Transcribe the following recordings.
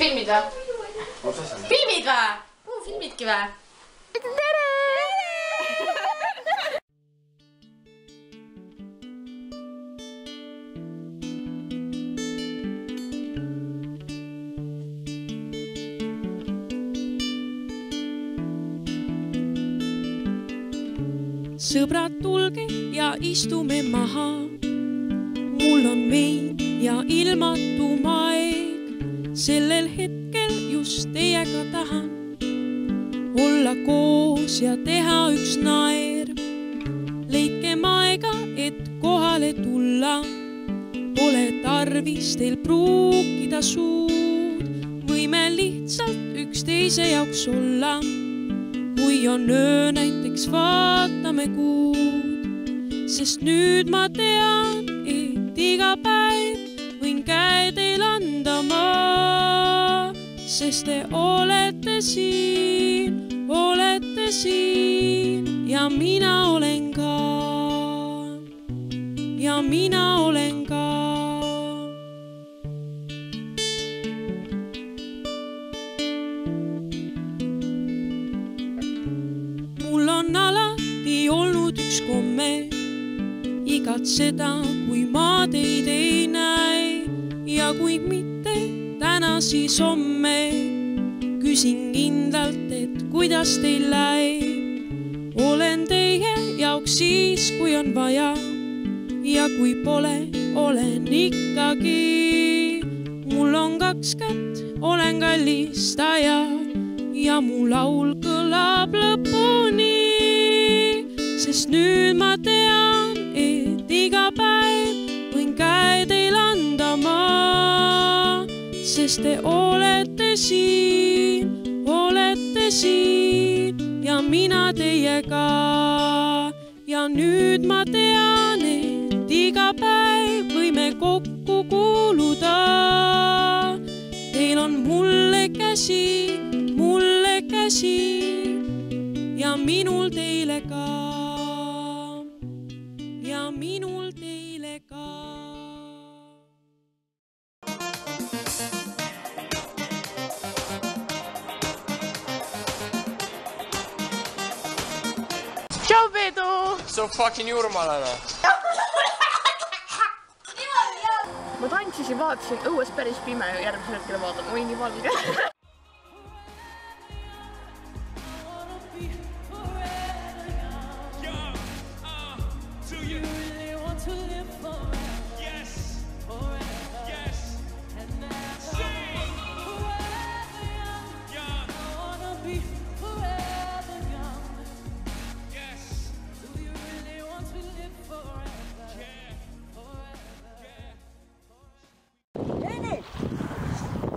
filmid või? Filmid või? Filmidki või? Tere! Sõbrad, tulge ja istume maha. Mul on vein ja ilmatum aeg. Sellel hetkel just teiega tahan olla koos ja teha üks naer. Leidkem aega, et kohale tulla. Pole tarvis teil pruukida suud. Võime lihtsalt üksteise jaoks olla. Kui on öö, näiteks vaatame kuud. Sest nüüd ma tean, et iga päev võin käe teil anda ma. Sest te olete siin ja mina olen ka. Ja mina olen ka. Mul on alati olnud üks komme igatseda, kui ma teid ei näe. Ja kui mitte täna, siis homme küsin kindlalt, et kuidas teil läheb. Olen teie jaoks siis, kui on vaja. Ja kui pole, olen ikkagi. Mul on kaks kätt, olen kallistaja. Ja mu laul kõlab lõpuni. Sest nüüd ma tean, et iga päev võin käe teil anda ma. Sest te olete siin ja mina teiega. Ja nüüd ma tean, et iga päev võime kokku kuuluda. Teil on mulle käsi ja minul teile ka. Ja minul teile ka. Tšau, Peedu! See on fucking jurmalane. Ma tantsisin, vaatasin õues päris pime ja järgmisel hetkel vaatan, oi nii valge.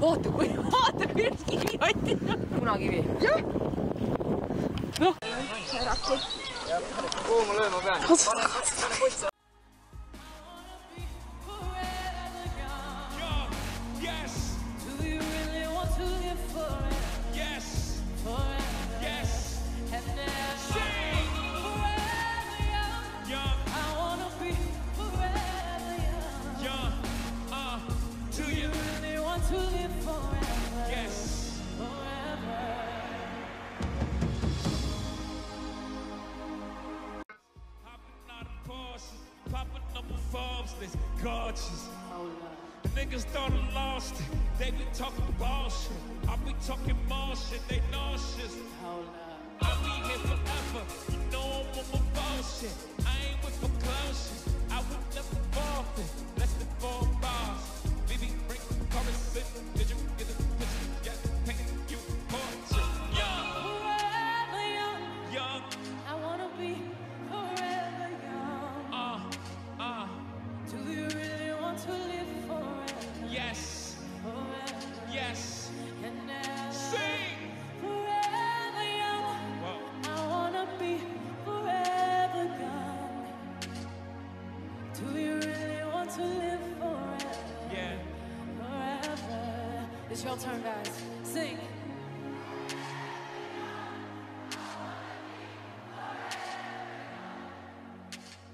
Vaata, kui üks kivi otti. Punakivi. Jah. Noh. Kuhu ma lööma pean? Gorgeous. The niggas thought I lost it. They been talking bullshit. I be talking more shit. They nauseous. I'll be here forever. You know I'm on my bullshit. I ain't with for closure. I would never forfeit. Less than 4 bars. Baby, break the chorus in. Did you get the picture? Yes, painting you portrait. Young, Forever young. young. I wanna be forever young. Do you really want to live forever? Yes, Forever. yes. And never. Sing. Forever young. Whoa. I wanna be forever young. Do you really want to live forever? Yeah. Forever. It's your turn, guys. Sing.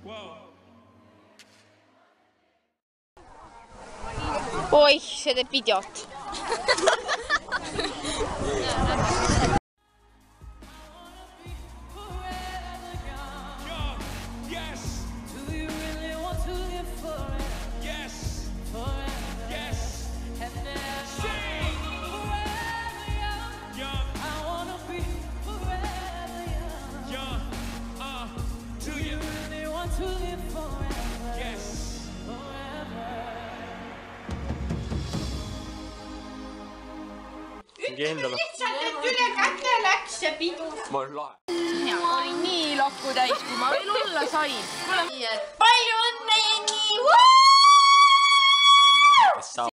Whoa. Oih, see teeb videot. Lihtsalt, et üle käte läks see pidu. Ma olen lahe. Ma olin nii lakku täis, kui ma veel olla sain. Palju õnne, Jenni!